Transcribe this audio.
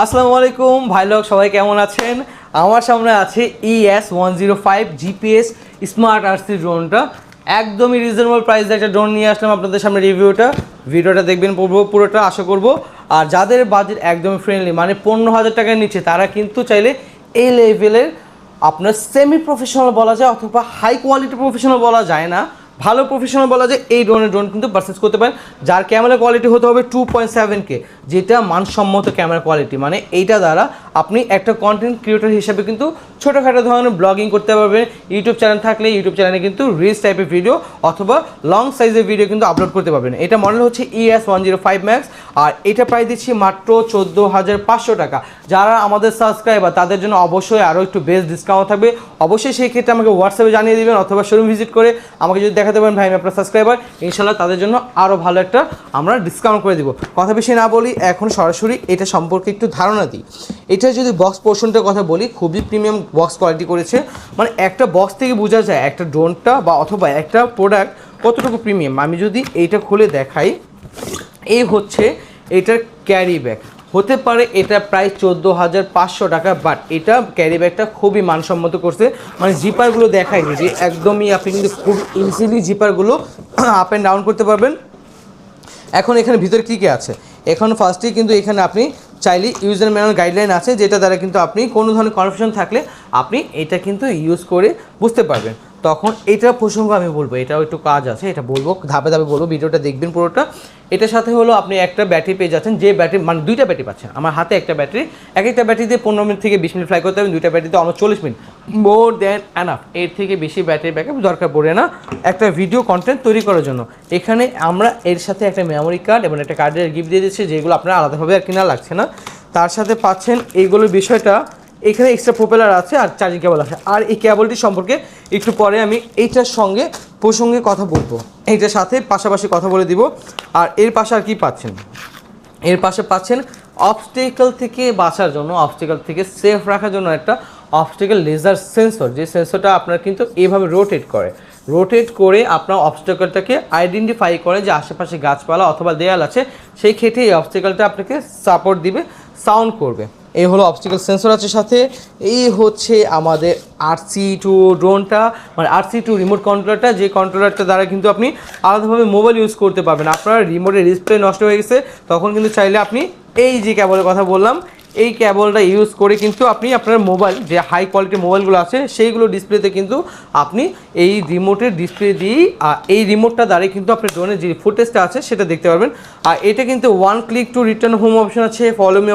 আসসালামু আলাইকুম ভাই লোক, সবাই কেমন আছেন? আমার সামনে আছে ES105 GPS স্মার্ট আরসি ড্রোনটা। একদমই রিজনেবল প্রাইসে একটা ড্রোন নিয়ে আসলাম আপনাদের সামনে ভিডিওটা দেখবেন পুরোটা আশা করব। আর যাদের বাজেট একদমই ফ্রেন্ডলি, মানে 15,000 টাকার নিচে, তারা কিন্তু চাইলে এই লেভেলের আপনার সেমি প্রফেশনাল বলা যায় অথবা হাই কোয়ালিটি প্রফেশনাল বলা যায় না, ভালো প্রফেশনাল বলা যায়, এই ধরনের ড্রোন কিন্তু পারচেস করতে পারেন। যার ক্যামেরা কোয়ালিটি হতে হবে 2.7K, যেটা মানসম্মত ক্যামেরা কোয়ালিটি। মানে এইটা দ্বারা আপনি একটা কন্টেন্ট ক্রিয়েটর হিসেবে কিন্তু ছোটোখাটো ধরনের ব্লগিং করতে পারবেন। ইউটিউব চ্যানেল থাকলে ইউটিউব চ্যানেলে কিন্তু রিলস টাইপের ভিডিও অথবা লং সাইজের ভিডিও কিন্তু আপলোড করতে পারবেন। এটা মডেল হচ্ছে ES105 Max, আর এটা প্রাইস দিচ্ছি মাত্র 14,500 টাকা। যারা আমাদের সাবস্ক্রাইবার তাদের জন্য অবশ্যই আরও একটু বেস্ট ডিসকাউন্ট থাকবে। অবশ্যই সেই ক্ষেত্রে আমাকে হোয়াটসঅ্যাপে জানিয়ে দেবেন অথবা শোরুম ভিজিট করে আমাকে যদি দেখাতে পারেন ভাই আমি আপনার সাবস্ক্রাইবার, ইনশাল্লাহ তাদের জন্য আরও ভালো একটা আমরা ডিসকাউন্ট করে দিব। কথা বেশি না বলি, এখন সরাসরি এটা সম্পর্কে একটু ধারণা দিই। এটা যদি বক্স পোর্শনটার কথা বলি, খুবই প্রিমিয়াম বক্স কোয়ালিটি করেছে। মানে একটা বক্স থেকে বোঝা যায় একটা ড্রোনটা বা অথবা একটা প্রোডাক্ট কতটুকু প্রিমিয়াম। আমি যদি এইটা খুলে দেখাই, এই হচ্ছে এটার ক্যারি ব্যাগ। হতে পারে এটা প্রায় 14,500 টাকা, বাট এটা ক্যারি ব্যাগটা খুবই মানসম্মত করছে। মানে জিপারগুলো দেখাই যে একদমই আপনি কিন্তু খুব ইজিলি জিপারগুলো আপ অ্যান্ড ডাউন করতে পারবেন। এখন এখানে ভিতরে কী কী আছে, এখন ফার্স্টেই কিন্তু এখানে আপনি চাইলে ইউজার ম্যানুয়াল গাইডলাইন আছে, যেটা দ্বারা কিন্তু আপনি কোনো ধরনের কনফিউশন থাকলে আপনি এটা কিন্তু ইউজ করে বুঝতে পারবেন। তখন এইটার প্রসঙ্গ আমি বলবো, এটাও একটু কাজ আছে, এটা বলবো ধাপে ধাপে বলবো, ভিডিওটা দেখবেন পুরোটা। এটার সাথে হলো আপনি একটা ব্যাটারি পেয়ে যাচ্ছেন, যে ব্যাটারি মানে দুইটা ব্যাটারি পাচ্ছেন। আমার হাতে একটা ব্যাটারি, একটা ব্যাটারিতে 15 মিনিট থেকে 20 মিনিট ফ্লাই করতে হবে, দুইটা ব্যাটারিতে almost 40 minute, more than enough. এর থেকে বেশি ব্যাটারি ব্যাকআপ দরকার পড়ে না একটা ভিডিও কন্টেন্ট তৈরি করার জন্য। এখানে আমরা এর সাথে একটা মেমোরি কার্ড এবং একটা কার্ডের গিফট দিয়ে দিচ্ছি, যেগুলো আপনার আলাদাভাবে আর কিনা লাগছে না। তার সাথে পাচ্ছেন এইগুলোর বিষয়টা, এখানে এক্সট্রা প্রোপেলার আছে আর চার্জিং কেবল আছে। আর এই কেবলটি সম্পর্কে একটু পরে আমি এইটার সঙ্গে প্রসঙ্গে কথা বলবো, এইটার সাথে পাশাপাশি কথা বলে দিব। আর এর পাশে আর কি পাচ্ছেন, এর পাশে পাচ্ছেন অবস্টেকল থেকে বাঁচার জন্য, অবস্টেকল থেকে সেফ রাখার জন্য একটা অবস্টেকল লেজার সেন্সর, যে সেন্সরটা আপনার কিন্তু এইভাবে রোটেট করে আপনার অবস্টেকলটাকে আইডেন্টিফাই করে যে আশেপাশে গাছপালা অথবা দেয়াল আছে, সেই ক্ষেত্রে এই অবস্টেকলটা আপনাকে সাপোর্ট দিবে, সাউন্ড করবে। এই হলো অবস্টেকল সেন্সর আছে সাথে। এই হচ্ছে আমাদের RC2 ড্রোনটা, মানে RC2 রিমোট কন্ট্রোলারটা, যে কন্ট্রোলারটা দ্বারা কিন্তু আপনি আলাদাভাবে মোবাইল ইউজ করতে পারবেন। আপনার রিমোটের ডিসপ্লে নষ্ট হয়ে গেছে, তখন কিন্তু চাইলে আপনি এই যে কেবলের কথা বললাম, এই কেবলটা ইউজ করে কিন্তু আপনি আপনার মোবাইল, যে হাই কোয়ালিটির মোবাইলগুলো আছে সেইগুলো ডিসপ্লেতে কিন্তু আপনি এই রিমোটের ডিসপ্লে দিয়েই এই রিমোটটা দ্বারাই কিন্তু আপনার ড্রোনের যে ফুটেজটা আছে সেটা দেখতে পারবেন। আর এটা কিন্তু 1 click to return home option আছে, ফলো মি